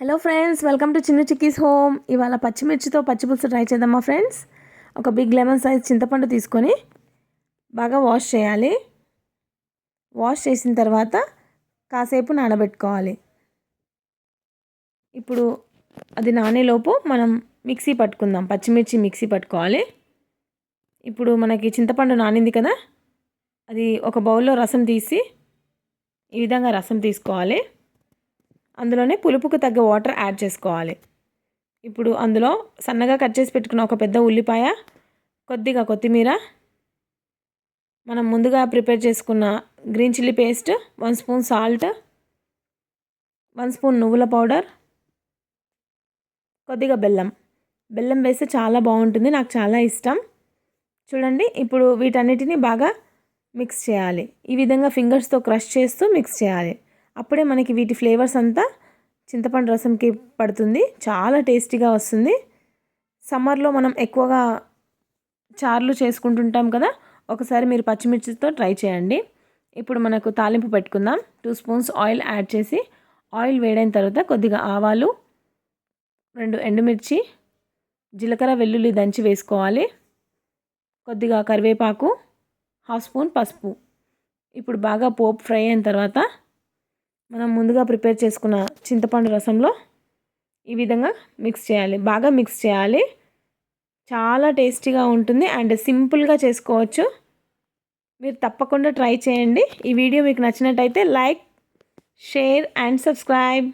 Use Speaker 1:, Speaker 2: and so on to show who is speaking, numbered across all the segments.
Speaker 1: Hello friends, welcome to Chinnu chickies home. ఇవాళ పచ్చిమిర్చితో పచ్చిపులుసు try చేద్దామా friends. ఒక బిగ్ లెమన్ సైజ్ చింతపండు తీసుకొని బాగా వాష్ చేయాలి. వాష్ చేసిన తర్వాత కాసేపు నానబెట్టుకోవాలి. ఇప్పుడు అది నానేలోపు మనం మిక్సీ పట్టుకుందాం. పచ్చిమిర్చి మిక్సీ పట్టుకోవాలి. ఇప్పుడు మనకి చింతపండు నానింది కదా, అది ఒక బౌల్లో రసం తీసి ఈ విధంగా రసం తీసుకోవాలి. అందులోనే పులుపుకు తగ్గ వాటర్ యాడ్ చేసుకోవాలి. ఇప్పుడు అందులో సన్నగా కట్ చేసి పెట్టుకున్న ఒక పెద్ద ఉల్లిపాయ, కొద్దిగా కొత్తిమీర, మనం ముందుగా ప్రిపేర్ చేసుకున్న green chilli paste, 1 spoon salt, 1 spoon నువ్వుల పౌడర్, కొద్దిగా బెల్లం వేస్తే చాలా బాగుంటుంది, నాకు చాలా ఇష్టం. చూడండి, ఇప్పుడు వీటన్నిటిని బాగా మిక్స్ చేయాలి. ఈ విధంగా ఫింగర్స్తో క్రష్ చేస్తూ మిక్స్ చేయాలి. అప్పుడే మనకి వీటి ఫ్లేవర్స్ అంతా చింతపండు రసంకి పడుతుంది. చాలా టేస్టీగా వస్తుంది. సమ్మర్లో మనం ఎక్కువగా చారులు చేసుకుంటుంటాం కదా, ఒకసారి మీరు పచ్చిమిర్చితో ట్రై చేయండి. ఇప్పుడు మనకు తాలింపు పెట్టుకుందాం. 2 స్పూన్స్ ఆయిల్ యాడ్ చేసి, ఆయిల్ వేడైన తర్వాత కొద్దిగా ఆవాలు, 2 ఎండుమిర్చి, జీలకర్ర వెల్లుల్లి దంచి వేసుకోవాలి. కొద్దిగా కరివేపాకు, 1/2 స్పూన్ పసుపు. ఇప్పుడు బాగా పోపు ఫ్రై అయిన తర్వాత మనం ముందుగా ప్రిపేర్ చేసుకున్న చింతపండు రసంలో ఈ విధంగా మిక్స్ చేయాలి. బాగా మిక్స్ చేయాలి. చాలా టేస్టీగా ఉంటుంది అండ్ సింపుల్గా చేసుకోవచ్చు. మీరు తప్పకుండా ట్రై చేయండి. ఈ వీడియో మీకు నచ్చినట్టయితే లైక్, షేర్ అండ్ సబ్స్క్రైబ్.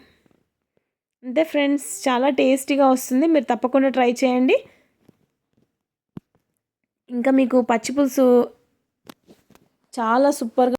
Speaker 1: అంతే ఫ్రెండ్స్, చాలా టేస్టీగా వస్తుంది. మీరు తప్పకుండా ట్రై చేయండి. ఇంకా మీకు పచ్చిపులుసు చాలా సూపర్గా